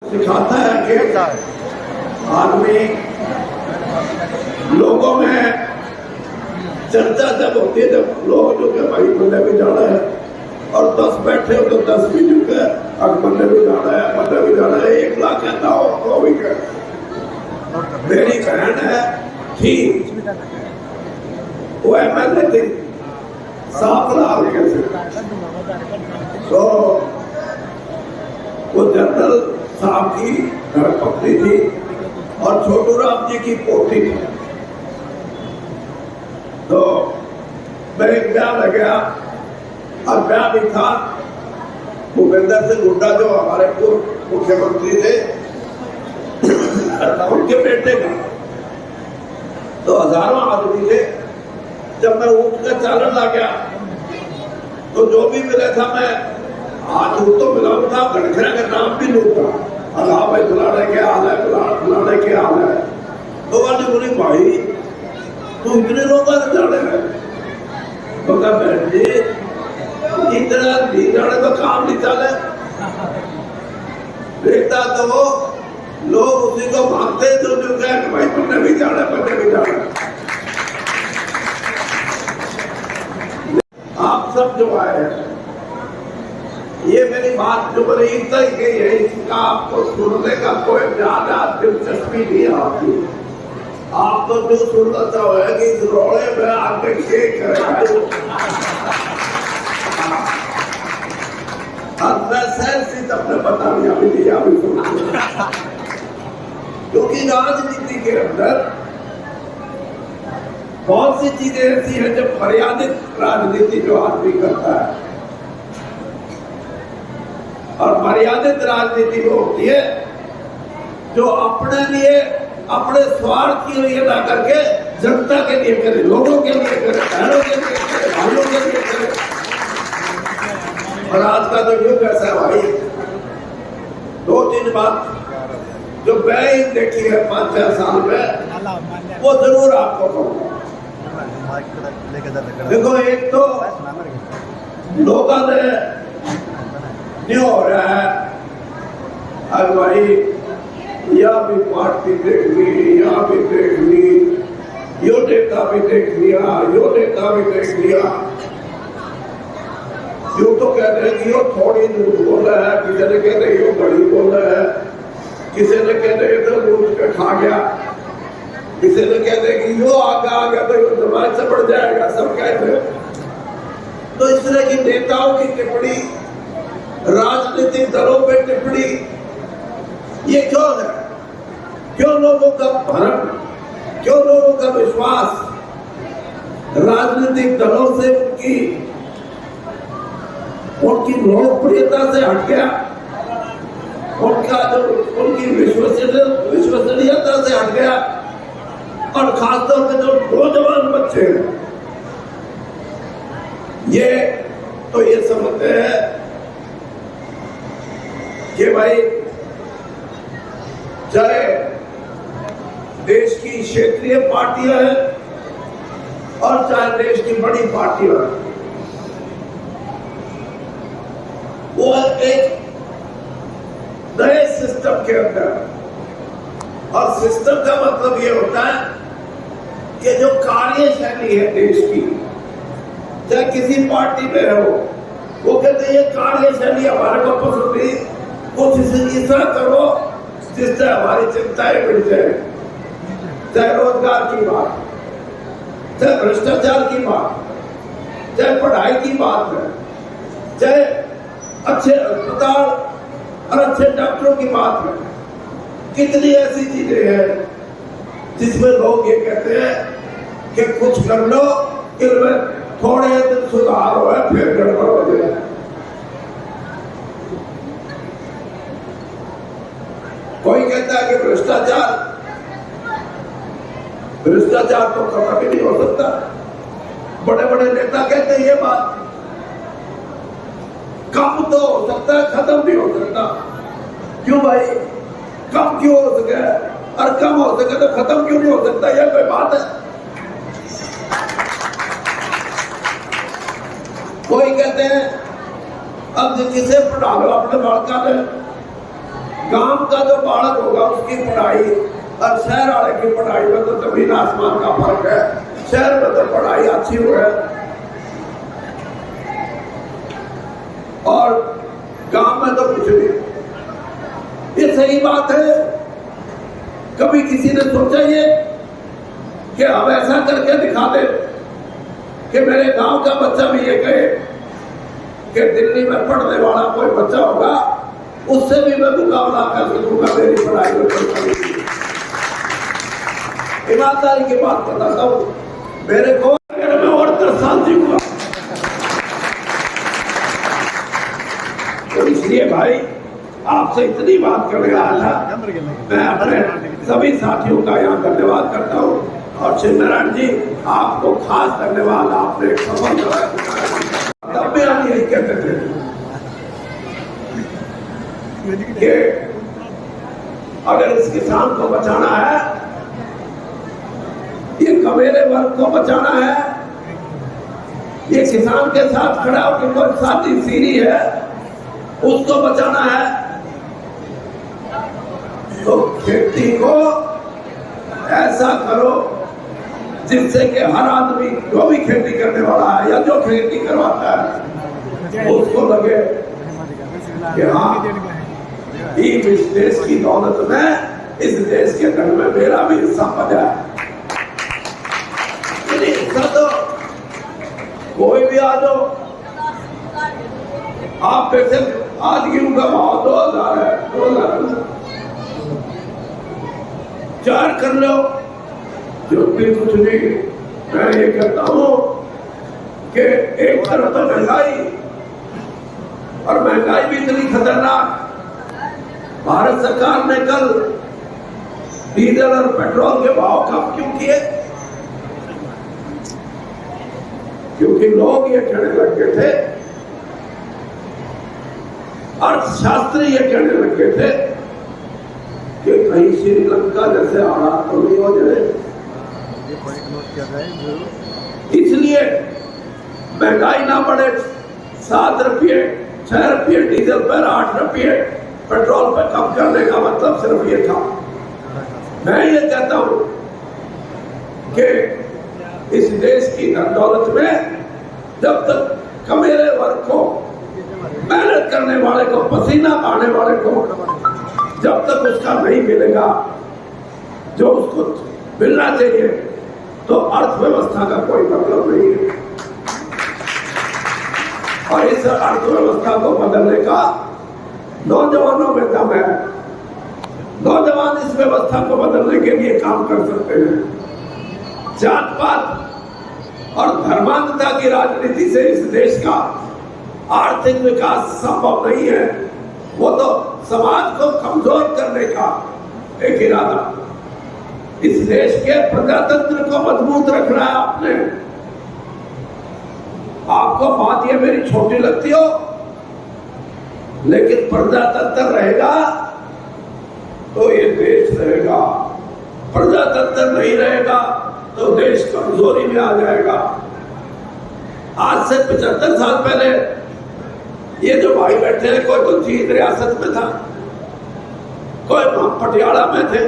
सिखाता है कि आदमी लोगों में चर्चा जब होती है, जब लोग जो के भाई बंदे भी जाना है और 10 बैठे हो तो 10 भी झुके, अब बंदे भी जाना है, बंदे भी जाना है, 1 लाख कहता हो तो भी कह। मेरी बहन है थी, वो MLA थी 7 लाख कैसे, तो वो जनरल साहब की धर्मपत्नी थी और छोटू राम जी की पोती थी। तो मेरे ब्याह लग गया और ब्याह भी था भूपेंद्र सिंह हुड्डा जो हमारे पूर्व मुख्यमंत्री थे उनके बेटे का। तो हजारों आदमी थे। जब मैं उठ कर चालन लग गया तो जो भी मिला था मैं हाथ तो मिलाऊ था, गणखरा का नाम भी लूट था, अल्लाह भाई बुलाने के हाल है, बुलाने के हाल है। तो वाली बोली भाई तू इतने लोग जाने है, तो क्या बहन जी इतना नहीं जाने तो काम नहीं चले। देखता तो वो लोग उसी को मानते जो जो कहे भाई तुमने भी जाना, बच्चे भी जाना। आप सब जो आए ये मेरी बात जो बड़ी तरीके है, इसका आपको सुनने का कोई ज्यादा दिलचस्पी नहीं आती। आप तो जो सुनना चाहो है कि इस रोड़े में आके शेख पता नहीं अभी दिया भी सुन। क्योंकि राजनीति के अंदर बहुत सी चीजें ऐसी हैं जो मर्यादित राजनीति जो आदमी करता है, और मर्यादित राजनीति वो होती है जो अपने लिए, अपने स्वार्थ के लिए ना करके जनता के लिए करे, लोगों के लिए करे, बहनों के लिए करे, भाइयों के लिए करे। और आज का तो युग ऐसा है भाई, 2-3 बात जो मैं देखी है 5-6 साल में वो जरूर आपको कहूँगा। देखो एक तो लोगों ने नहीं हो रहा है अब भाई यह भी पार्टी देख ली, यह भी देख ली, यो नेता भी देख लिया, यो नेता भी देख लिया। यूं तो कहते हैं कि यो थोड़ी झूठ बोल रहा है, किसी ने कहते हैं यो बड़ी बोल रहा है, किसी ने कहते हैं तो लूट के खा गया, किसी ने कहते हैं कि यो आ गया तो यो जमानत से बढ़ जाएगा, सब कहते हैं। तो इस तरह की नेताओं की टिप्पणी, राजनीतिक दलों पे टिप्पणी, ये क्यों है? क्यों लोगों का भ्रम, क्यों लोगों का विश्वास राजनीतिक दलों से उनकी लोकप्रियता से हट गया, उनका जो उनकी विश्वसनीयता से हट गया। और खासतौर पे जो नौजवान बच्चे हैं ये तो ये समझते हैं कि भाई चाहे देश की क्षेत्रीय पार्टियां हैं और चाहे देश की बड़ी पार्टियां हैं, वो एक नए सिस्टम के अंदर, और सिस्टम का मतलब ये होता है कि जो कार्यशैली है देश की, चाहे किसी पार्टी में हो, वो कहते हैं ये कार्यशैली हमारे को पसंद नहीं, कुछ ऐसा करो जिससे हमारी चिंताएं मिट जाए। चाहे रोजगार की बात, चाहे भ्रष्टाचार की बात, चाहे पढ़ाई की बात है, चाहे अच्छे अस्पताल और अच्छे डॉक्टरों की बात है, कितनी ऐसी चीजें हैं जिसमें लोग ये कहते हैं कि कुछ कर लो, इनमें थोड़े दिन सुधार हो फिर गड़बड़ हो जाए। कोई कहता है कि भ्रष्टाचार तो कभी नहीं हो सकता। बड़े बड़े नेता कहते हैं ये बात, कम तो हो सकता है, खत्म नहीं हो सकता। क्यों भाई, कम क्यों हो सके और कम हो सके तो खत्म क्यों नहीं हो सकता? यह कोई बात है? कोई कहते हैं अब किसे पढ़ा लो अपने बालका ने, गांव का जो बालक होगा उसकी पढ़ाई और शहर वाले की पढ़ाई में तो जमीन आसमान का फर्क है। शहर में तो पढ़ाई अच्छी हो है और गांव में तो कुछ नहीं। ये सही बात है। कभी किसी ने सोचा ये कि अब ऐसा करके दिखा दे कि मेरे गांव का बच्चा भी ये कहे कि दिल्ली में पढ़ने वाला कोई बच्चा होगा उससे भी मैं मुकाबला कर सकूंगा मेरी पढ़ाई में कोई। ईमानदारी की बात बताता हूं, मेरे को मैं और 10 साल जीऊंगा। तो इसलिए भाई आपसे इतनी बात करने आया था। मैं अपने सभी साथियों का यहाँ धन्यवाद करता हूँ और श्री नारायण जी आपको खास धन्यवाद। आपने एक सफल तब भी हम यही कहते थे कि अगर इस किसान को बचाना है, ये कमेरे वर्ग को बचाना है, ये किसान के साथ खड़ा होकर कोई साथी सीरी है उसको बचाना है, तो खेती को ऐसा करो जिससे कि हर आदमी जो भी खेती करने वाला है या जो खेती करवाता है उसको लगे कि हाँ इस देश की दौलत में, इस देश के धन में मेरा भी हिस्सा बचा है। हिस्सा तो कोई भी आ जाओ, आप पैसे आज गेहूं का भाव 2000 है, 2000 चार कर लो, जो भी कुछ नहीं। मैं ये कहता हूं कि एक तरफ तो महंगाई और महंगाई भी इतनी खतरनाक। भारत सरकार ने कल डीजल और पेट्रोल के भाव कम क्यों किए? क्योंकि लोग ये कहने लग गए थे, अर्थशास्त्री ये कहने लग गए थे कि कहीं श्रीलंका जैसे हालात तो नहीं हो जाए। इसलिए महंगाई ना बढ़े, 7 रुपये 6 रुपये डीजल पर, 8 रुपये पेट्रोल पर कम करने का मतलब सिर्फ ये था। मैं ये कहता हूं कि इस देश की धन दौलत में जब तक कमेरे वर्ग को, मेहनत करने वाले को, पसीना बहाने वाले को जब तक उसका नहीं मिलेगा जो उसको मिलना चाहिए, तो अर्थव्यवस्था का कोई मतलब नहीं है। और इस अर्थव्यवस्था को बदलने का नौजवानों में दम है। नौजवान इस व्यवस्था को बदलने के लिए काम कर सकते हैं। जात पात और धर्मांधता की राजनीति से इस देश का आर्थिक विकास संभव नहीं है। वो तो समाज को कमजोर करने का एक इरादा। इस देश के प्रजातंत्र को मजबूत रखना है आपने। आपको बात ये मेरी छोटी लगती हो, लेकिन प्रजातंत्र रहेगा तो ये देश रहेगा। प्रजातंत्र नहीं रहेगा तो देश कमजोरी में आ जाएगा। आज से 75 साल पहले ये जो भाई बैठे हैं, कोई तो जींद रियासत में था, कोई पटियाला में थे।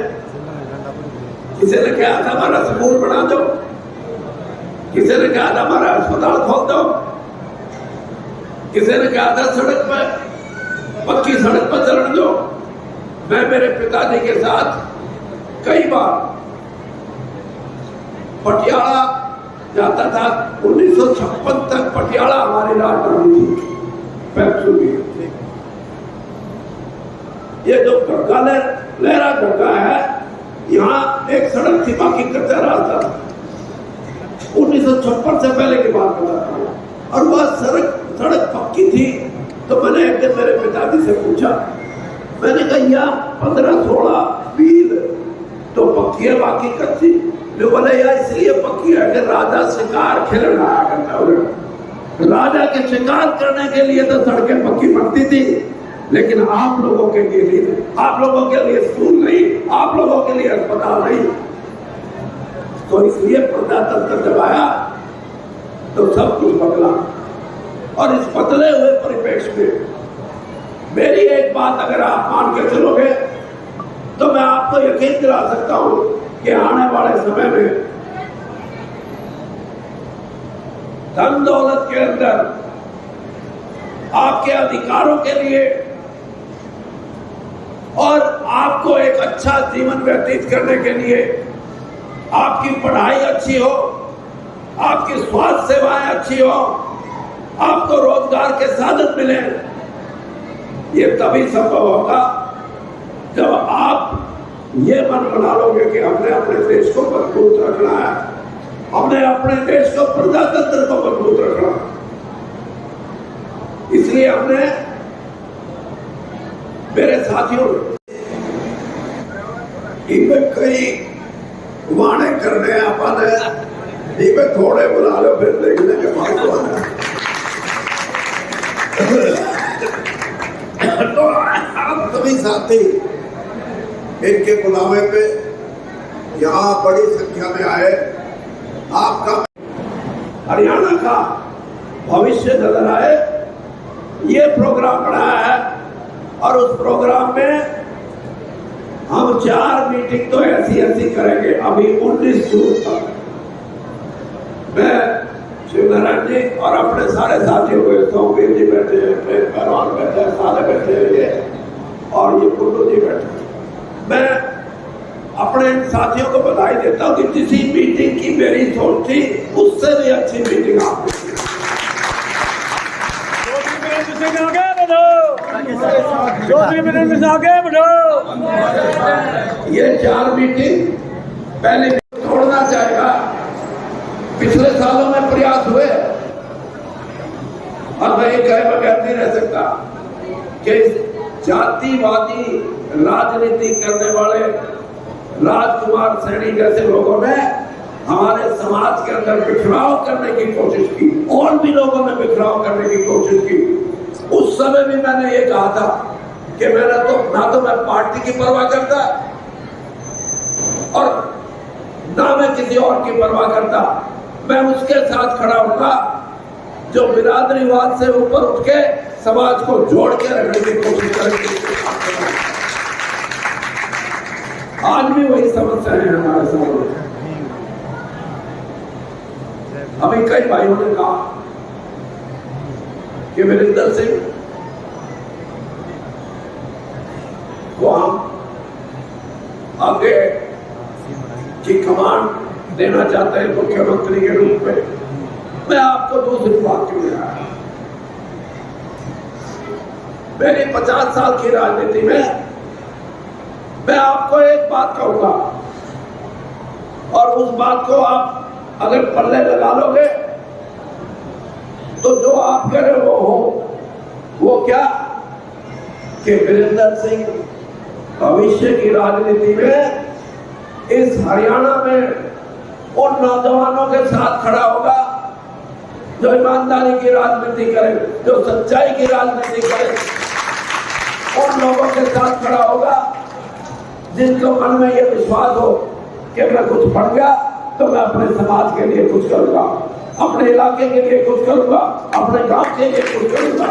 किसी ने कहा था हमारा स्कूल बना दो, किसी ने कहा था हमारा अस्पताल खोल दो, किसी ने कहा था सड़क पर, पक्की सड़क पर चलने दो। मैं मेरे पिताजी के साथ कई बार पटियाला जाता था। 1956 तक पटियाला हमारी राजधानी थी। ये जो गढ़गा लहरा गढ़गा है, यहाँ एक सड़क थी, बाकी कच्चा रास्ता था। 1956 से पहले की बात बताता हूँ। और वह सड़क पक्की थी। तो मैंने एक दिन मेरे पिताजी से पूछा, मैंने कहा यार 15-16 मील तो पक्की है, बाकी कच्ची। जो बोले यार इसलिए पक्की है कि राजा शिकार खेलने आया करता है। राजा के शिकार करने के लिए तो सड़कें पक्की बनती थी, लेकिन आप लोगों के लिए नहीं, आप लोगों के लिए स्कूल नहीं, आप लोगों के लिए अस्पताल नहीं। तो इसलिए प्रजातंत्र जब आया तो सब कुछ बदला। और इस बदले हुए परिप्रेक्ष्य में मेरी एक बात अगर आप मान के चलोगे तो मैं आपको यकीन दिला सकता हूं कि आने वाले समय में धन दौलत के अंदर आपके अधिकारों के लिए और आपको एक अच्छा जीवन व्यतीत करने के लिए, आपकी पढ़ाई अच्छी हो, आपकी स्वास्थ्य सेवाएं अच्छी हो, आपको रोजगार के साधन मिले, ये तभी संभव होगा जब आप ये मन बना लोगे कि हमने अपने देश को मजबूत रखना है, हमने अपने देश को प्रजातंत्र को मजबूत रखना है। इसलिए हमने मेरे साथियों इनमें कई वाणे करने अपन इनमें थोड़े बुला लो फिर देख लेंगे तो आप सभी साथी इनके बुलावे पे यहाँ बड़ी संख्या में आए। आपका हरियाणा का भविष्य नजर आए, ये प्रोग्राम बनाया है और उस प्रोग्राम में हम 4 मीटिंग तो ऐसी करेंगे। अभी 19 जून तक मैं शिवनारायण जी और अपने सारे साथियों को, सोमवीर जी बैठे हैं, प्रेम पहलवान बैठे हैं, सारे बैठे हैं और ये कुल्लू जी बैठे हैं। मैं अपने साथियों को बधाई देता हूँ कि जिस मीटिंग की मेरी सोच थी उससे भी अच्छी मीटिंग आपने की। ये 4 मीटिंग पहले छोड़ना चाहेगा। पिछले सालों में प्रयास हुए और मैं ये कहे बगैर नहीं रह सकता कि जातिवादी राजनीति करने वाले राजकुमार सैनी जैसे लोगों ने हमारे समाज के अंदर बिखराव करने की कोशिश की और भी लोगों ने बिखराव करने की कोशिश की। उस समय भी मैंने ये कहा था कि मेरा तो ना तो मैं पार्टी की परवाह करता और ना मैं किसी और की परवाह करता। मैं उसके साथ खड़ा होगा जो बिरादरीवाद से ऊपर उठ के समाज को जोड़ के रखने की कोशिश करेंगे। आज भी वही समस्याएं हैं हमारे समाज में। अभी कई भाइयों ने कहा कि वीरेंद्र सिंह को हम आगे की कमान देना चाहते हैं मुख्यमंत्री के रूप में। मैं आपको दूसरी बात क्यों रहा है, मेरी 50 साल की राजनीति में मैं आपको एक बात कहूंगा और उस बात को आप अगर पल्ले लगा लोगे तो जो आप कह रहे हो वो क्या कि वीरेंद्र सिंह भविष्य की राजनीति में इस हरियाणा में उन नौजवानों के साथ खड़ा होगा जो ईमानदारी की राजनीति करे, जो सच्चाई की राजनीति करे, उन लोगों के साथ खड़ा होगा जिनको मन में यह विश्वास हो कि मैं कुछ पढ़ गया तो मैं अपने समाज के लिए कुछ करूंगा, अपने इलाके के लिए कुछ करूंगा, अपने गांव के लिए कुछ करूंगा।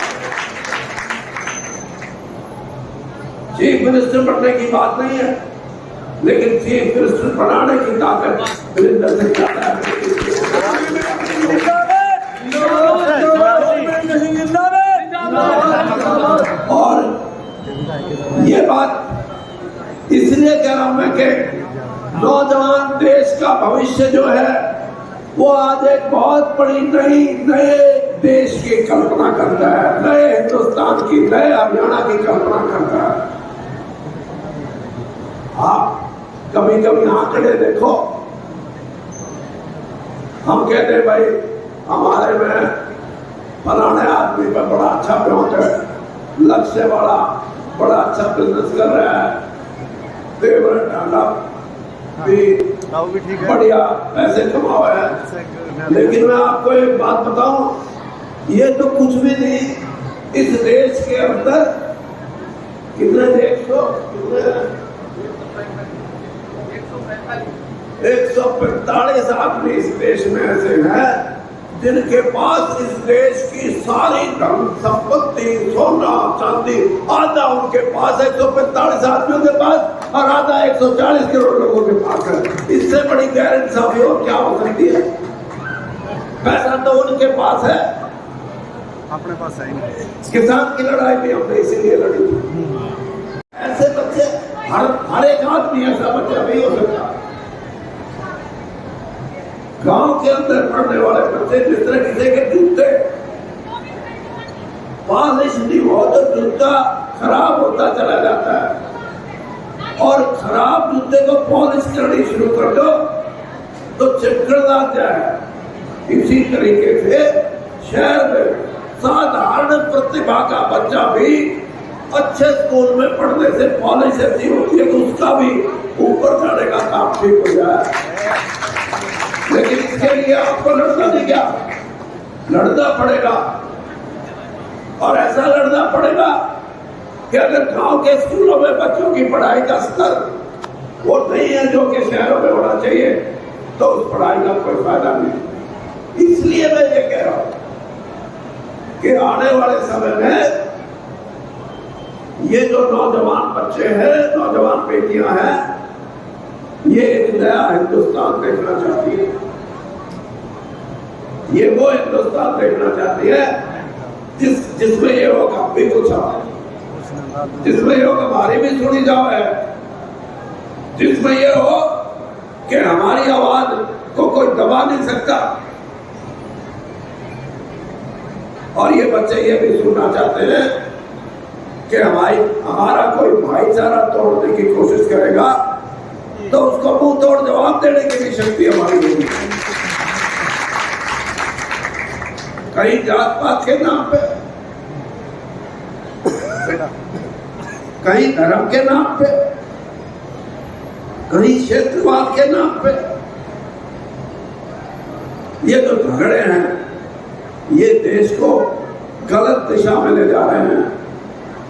चीफ मिनिस्टर बनने की बात नहीं है, लेकिन चीफ मिनिस्टर बनाने की ताकत वीरेंद्र सिंह ज्यादा है। और ये बात इसलिए कह रहा हूं मैं कि नौजवान देश का भविष्य जो है वो आज एक बहुत बड़ी नए देश की कल्पना करता है, नए हिंदुस्तान की, नए हरियाणा की कल्पना करता है। आप कभी कभी आंकड़े देखो, हम कहते हैं भाई हमारे में फलाने आदमी पर बड़ा अच्छा प्लॉट है, लक्ष्य वाला बड़ा अच्छा बिजनेस कर रहा है, तेवर डाला भी बढ़िया पैसे कमाओ है। लेकिन मैं आपको एक बात बताऊं, ये तो कुछ भी नहीं। इस देश के अंदर कितने 145 आदमी इस देश में ऐसे हैं जिनके पास इस देश की सारी धन संपत्ति, सोना चांदी, आधा उनके पास है, 145 आदमियों के पास, और आधा 140 करोड़ लोगों के पास है। इससे बड़ी गैरइंसाफी और क्या हो सकती है? पैसा तो उनके पास है, अपने पास है नहीं। किसान की लड़ाई भी हमने इसीलिए लड़ी। ऐसे बच्चे हर एक आदमी ऐसा बच्चा नहीं हो सकता। गांव के अंदर पढ़ने वाले बच्चे जिस तरह किसी के जूते पॉलिश नहीं हो तो जूता खराब होता चला जाता है, और खराब जूते को पॉलिश करनी शुरू कर दो तो चिपकड़ लग जाए। इसी तरीके से शहर में साधारण प्रतिभा का बच्चा भी अच्छे स्कूल में पढ़ने से पॉलिश ऐसी होती है कि उसका भी ऊपर जाने का काम ठीक हो जाए। लेकिन इसके लिए आपको लड़ना नहीं, क्या लड़ना पड़ेगा, और ऐसा लड़ना पड़ेगा कि अगर गांव के स्कूलों में बच्चों की पढ़ाई का स्तर वो नहीं है जो कि शहरों में होना चाहिए, तो उस पढ़ाई का कोई फायदा नहीं। इसलिए मैं ये कह रहा हूं कि आने वाले समय में ये जो नौजवान बच्चे हैं, नौजवान बेटियां हैं, ये एक नया हिंदुस्तान देखना चाहती है। ये वो हिंदुस्तान देखना चाहती है जिसमें ये हो हम भी कुछ आए, जिसमें ये हो हमारी भी सुनी जाए, जिसमें ये हो कि हमारी आवाज को कोई दबा नहीं सकता। और ये बच्चे ये भी सुनना चाहते हैं कि हमारा कोई भाईचारा तोड़ने की कोशिश करेगा तो उसको मुंह तोड़ जवाब देने की भी शक्ति हमारी होगी। कहीं जात पात के नाम पे, कहीं धर्म के नाम पे, कहीं क्षेत्रवाद के नाम पे ये जो झगड़े हैं, ये देश को गलत दिशा में ले जा रहे हैं।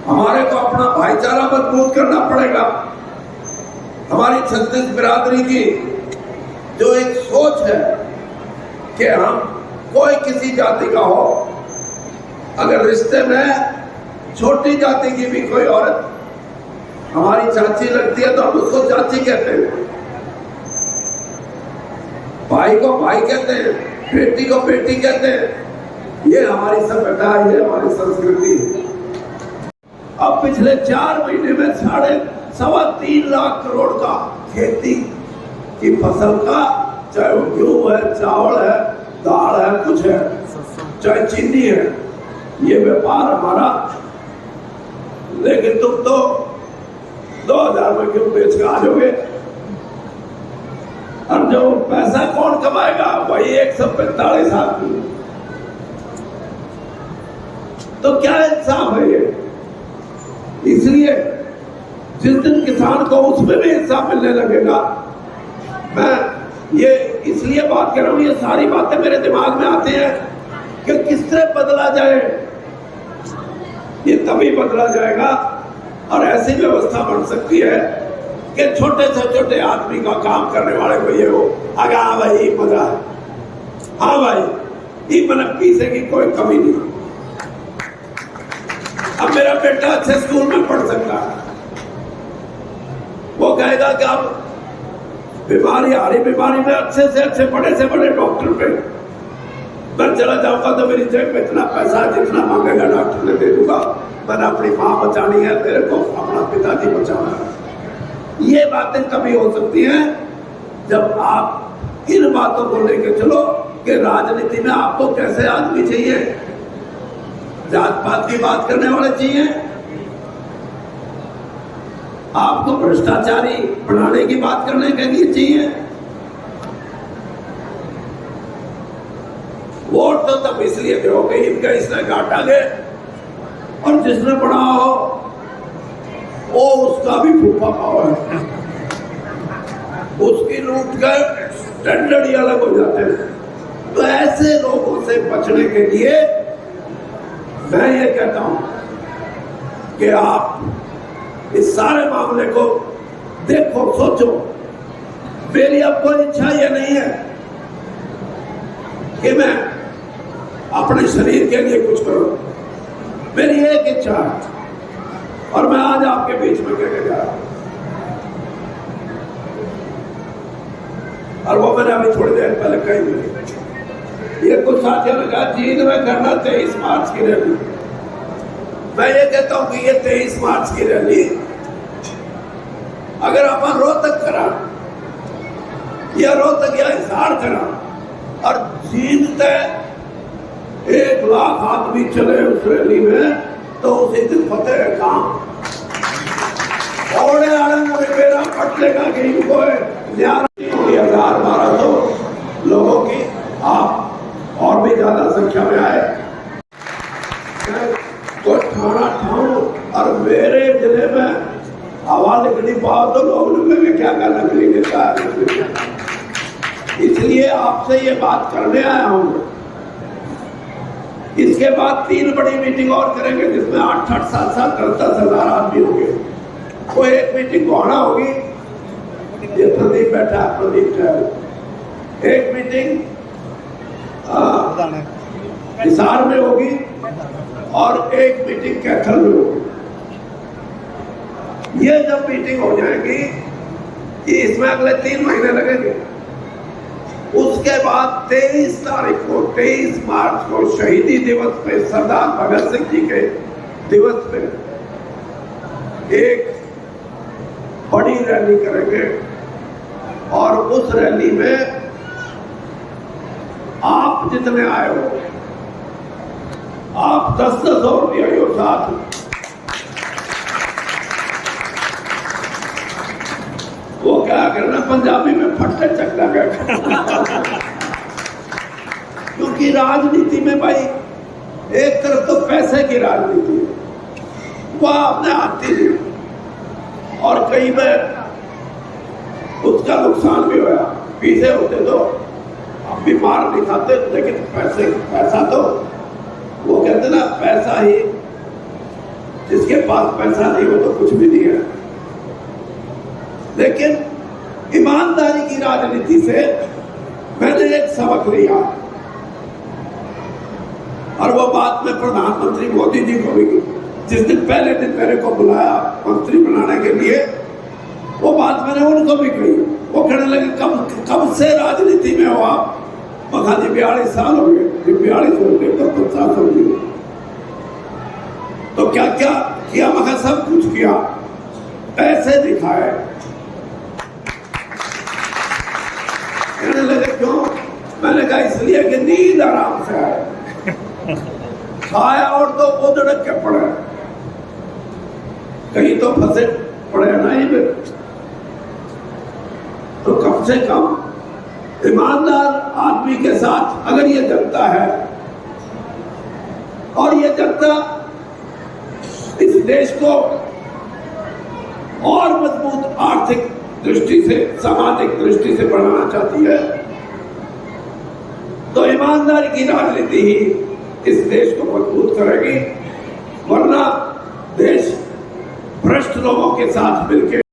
हमारे को अपना भाईचारा मजबूत करना पड़ेगा। हमारी छत्तीस बिरादरी की जो एक सोच है कि हम कोई किसी जाति का हो, अगर रिश्ते में छोटी जाति की भी कोई औरत हमारी चाची लगती है तो हम उसको चाची कहते हैं, भाई को भाई कहते हैं, बेटी को बेटी कहते हैं। ये हमारी सभ्यता, ये हमारी संस्कृति है। अब पिछले 4 महीने में 3.25 लाख करोड़ का खेती की फसल का, चाहे वो गेहूं है, चावल है, दाल है, कुछ है, चाहे चीनी है, ये व्यापार हमारा। लेकिन तुम तो 2000 में गेहूं बेच के आ जाओगे, और जो पैसा कौन कमाएगा? वही 145 आदमी। तो क्या इंसाफ है ये? इसलिए जिस दिन किसान को उसमें भी हिस्सा मिलने लगेगा, मैं ये इसलिए बात कर रहा हूं, ये सारी बातें मेरे दिमाग में आती हैं कि किस तरह बदला जाए। ये तभी बदला जाएगा और ऐसी व्यवस्था बन सकती है कि छोटे से छोटे आदमी का काम करने वाले को ये हो, अगर हाँ भाई मजा है, हाँ भाई ये मतलब पीछे की कोई कमी नहीं। अब मेरा बेटा अच्छे स्कूल में पढ़ सकता है, वो कहेगा कि अब बीमारी आ रही, बीमारी में अच्छे से अच्छे बड़े से बड़े डॉक्टर पे मैं चला जाऊंगा तो मेरी जेब में इतना पैसा जितना मांगेगा डॉक्टर ने दे दूंगा। मैंने अपनी माँ बचानी है, मेरे को अपना पिताजी बचाना है। ये बातें तभी हो सकती हैं जब आप इन बातों को लेकर चलो कि राजनीति में आपको कैसे आदमी चाहिए, जात पात की बात करने वाले चाहिए, आपको भ्रष्टाचारी बनाने की बात करने के लिए चाहिए। वोट तो तब इसलिए दोगे इनका इसने घाटा गए, और जिसने पढ़ा हो वो उसका भी फूफा पावर है, उसकी लूट कर स्टैंडर्ड ही अलग हो जाते हैं। तो ऐसे लोगों से बचने के लिए मैं ये कहता हूं कि आप इस सारे मामले को देखो, सोचो। मेरी अब कोई इच्छा ये नहीं है कि मैं अपने शरीर के लिए कुछ करो। मेरी एक इच्छा है और मैं आज आपके बीच में कहने जा रहा हूं, और वो मैंने अभी थोड़ी देर पहले कही हुई। ये कुछ साथियों ने कहा जींद में करना 23 मार्च की रैली। मैं ये कहता हूं कि ये 23 मार्च की रैली अगर अपन रोहतक करा या रोहतक या हिसार करा और जींद तक 1 लाख आदमी चले उस रैली में, तो उसी दिन फतेह है काम। और मेरा पट लेगा कि इनको 1100-1200 लोगों की आप और भी ज्यादा संख्या में आए तो ठाणा और मेरे जिले में हवा लिखनी पाओ तो लोग में क्या क्या नकली देता है। इसलिए आपसे ये बात करने आया हूं। इसके बाद 3 बड़ी मीटिंग और करेंगे जिसमें 8-8, 7-7, 10-10 हजार आदमी होंगे। वो एक मीटिंग गोहाना होगी, ये प्रदीप बैठा है, प्रदीप है। एक मीटिंग हिसार में होगी और एक मीटिंग कैथल में होगी। ये जब मीटिंग हो जाएगी, इसमें अगले 3 महीने लगेंगे। उसके बाद 23 तारीख को 23 मार्च को शहीदी दिवस पे, सरदार भगत सिंह जी के दिवस पे एक बड़ी रैली करेंगे और उस रैली में आप जितने आए हो, आप 10-10 और भी आए हो साथ। वो क्या करना पंजाबी में फट्टे चकना कर क्योंकि राजनीति में भाई एक तरफ तो पैसे की राजनीति वह आपने आती नहीं और कई बार उसका नुकसान भी हुआ। पीछे होते तो आप भी मार नहीं खाते, लेकिन पैसा तो वो कहते ना, पैसा ही, जिसके पास पैसा नहीं हो तो कुछ भी नहीं है। लेकिन ईमानदारी की राजनीति से मैंने एक सबक लिया और वो बात में प्रधानमंत्री मोदी जी को भी, जिस दिन पहले दिन मेरे को बुलाया मंत्री बनाने के लिए, वो बात मैंने उनको भी कही। वो कहने लगे कब से राजनीति में हो आप? मखा जी 42 साल हो गए। 42 हो गए तो 50 हो गए। तो क्या क्या किया? मखा सब कुछ किया, पैसे दिखाए। कहने लगे क्यों? मैंने कहा इसलिए कि नींद आराम से आए, खाया और तो उधड़क के पड़े, कहीं तो फंसे पड़े नहीं फिर। तो कम से कम ईमानदार आदमी के साथ अगर ये जनता है और ये जनता इस देश को और मजबूत आर्थिक दृष्टि से, सामाजिक दृष्टि से बढ़ाना चाहती है, तो ईमानदारी की राजनीति ही इस देश को मजबूत करेगी। वरना देश भ्रष्ट लोगों के साथ मिलकर